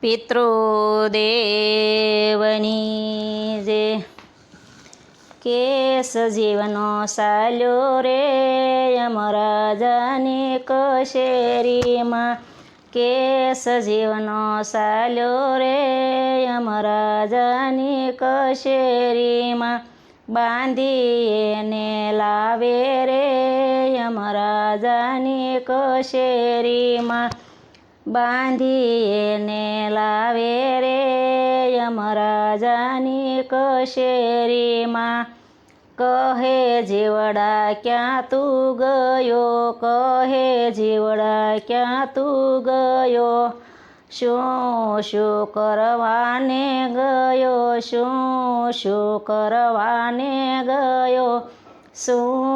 પિતૃદેવની જે કે સજીવનો સાલ્યો રે યમરાજાની કશેરીમાં કે સજીવનો સાલ્યો રે યમરાજાની કશેરીમાં બાંધી એને લાવે રે યમરાજાની કશેરીમાં બાંધી એને લાવે રે યમરાજાની કશેરીમાં કહે જીવડા ક્યાં તું ગયો કહે જીવડા ક્યાં તું ગયો શું શું કરવાને ગયો શું શું કરવાને ગયો શું